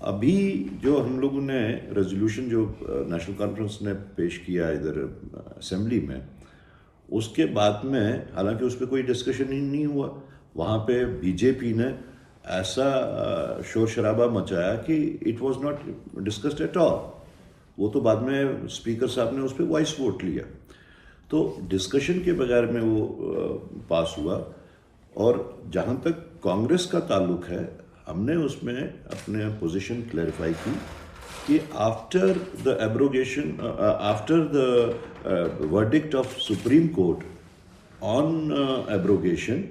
अभी जो हम लोगों ने रेजोल्यूशन जो नेशनल कॉन्फ्रेंस ने पेश किया इधर असेंबली में, उसके बाद में हालांकि उस पर कोई डिस्कशन ही नहीं हुआ। वहाँ पे बीजेपी ने ऐसा शोर शराबा मचाया कि it was not discussed at all. वो तो बाद में स्पीकर साहब ने उस पर वॉइस वोट लिया, तो डिस्कशन के बगैर में वो पास हुआ। और जहाँ तक कांग्रेस का ताल्लुक है, हमने उसमें अपने पोजीशन क्लैरिफाई की कि after the abrogation, after the verdict of supreme court on abrogation,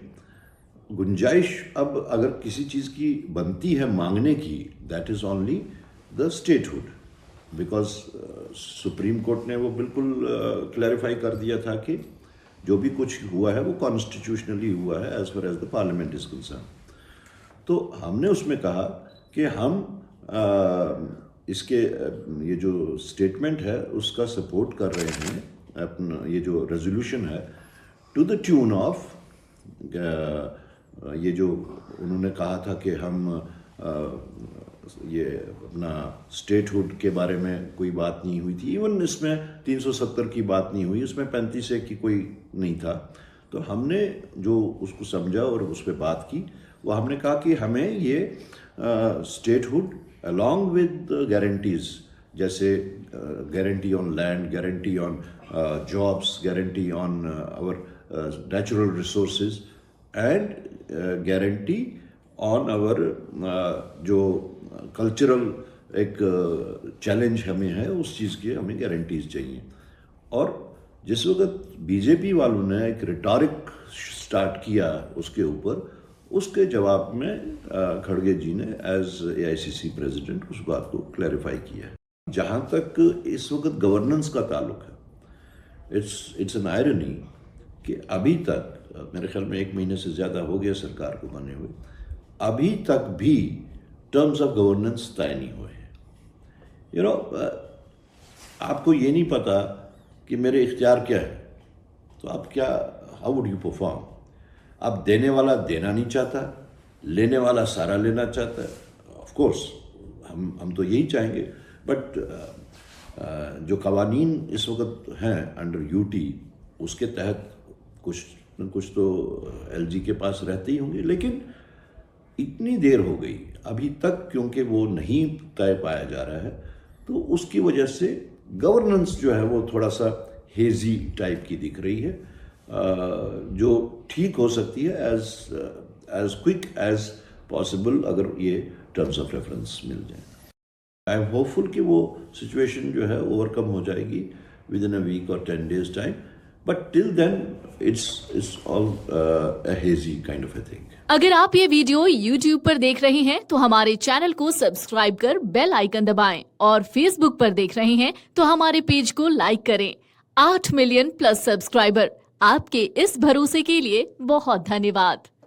गुंजाइश अब अगर किसी चीज़ की बनती है मांगने की, that is only the statehood. Because supreme court ने वो बिल्कुल क्लैरिफाई कर दिया था कि जो भी कुछ हुआ है वो कॉन्स्टिट्यूशनली हुआ है as far as the parliament is concern. तो हमने उसमें कहा कि हम इसके ये जो स्टेटमेंट है उसका सपोर्ट कर रहे हैं, अपना ये जो रेजोल्यूशन है, टू द ट्यून ऑफ ये जो उन्होंने कहा था कि हम ये अपना स्टेटहुड के बारे में कोई बात नहीं हुई थी। इवन इसमें 370 की बात नहीं हुई, उसमें 35 की कोई नहीं था। तो हमने जो उसको समझा और उस पर बात की, वो हमने कहा कि हमें ये स्टेटहुड अलॉन्ग विद गारंटीज, जैसे guarantee on land, guarantee on jobs, guarantee on our natural resources and guarantee on our जो कल्चरल एक चैलेंज हमें है, उस चीज़ की हमें गारंटीज चाहिए। और जिस वक्त बीजेपी वालों ने एक रिटॉरिक स्टार्ट किया उसके ऊपर, उसके जवाब में खड़गे जी ने एज एआईसीसी प्रेसिडेंट उस बात को क्लैरिफाई किया है। जहाँ तक इस वक्त गवर्नेंस का ताल्लुक है, इट्स एन आयरनी कि अभी तक, मेरे ख्याल में 1 महीने से ज़्यादा हो गया सरकार को बने हुए, अभी तक भी टर्म्स ऑफ गवर्नेंस तय नहीं हुए हैं। यू नो, आपको ये नहीं पता कि मेरे इख्तियार क्या है, तो आप क्या, हाउ वुड यू परफॉर्म? आप देने वाला देना नहीं चाहता, लेने वाला सारा लेना चाहता है। ऑफ कोर्स हम तो यही चाहेंगे, बट जो कवानीन इस वक्त हैं अंडर यूटी, उसके तहत कुछ न कुछ तो एलजी के पास रहते ही होंगे। लेकिन इतनी देर हो गई अभी तक, क्योंकि वो नहीं तय पाया जा रहा है, तो उसकी वजह से गवर्नेंस जो है वो थोड़ा सा हेजी टाइप की दिख रही है, जो ठीक हो सकती है एज क्विक एज पॉसिबल अगर ये टर्म्स ऑफ रेफरेंस मिल जाए। आई एम होपफुल कि वो सिचुएशन जो है ओवरकम हो जाएगी विद इन अ वीक और 10 days time, but till then it's all a hazy kind of a thing. अगर आप ये वीडियो YouTube पर देख रहे हैं तो हमारे चैनल को सब्सक्राइब कर बेल आइकन दबाएं, और Facebook पर देख रहे हैं तो हमारे पेज को लाइक करें। 8 मिलियन प्लस सब्सक्राइबर, आपके इस भरोसे के लिए बहुत धन्यवाद।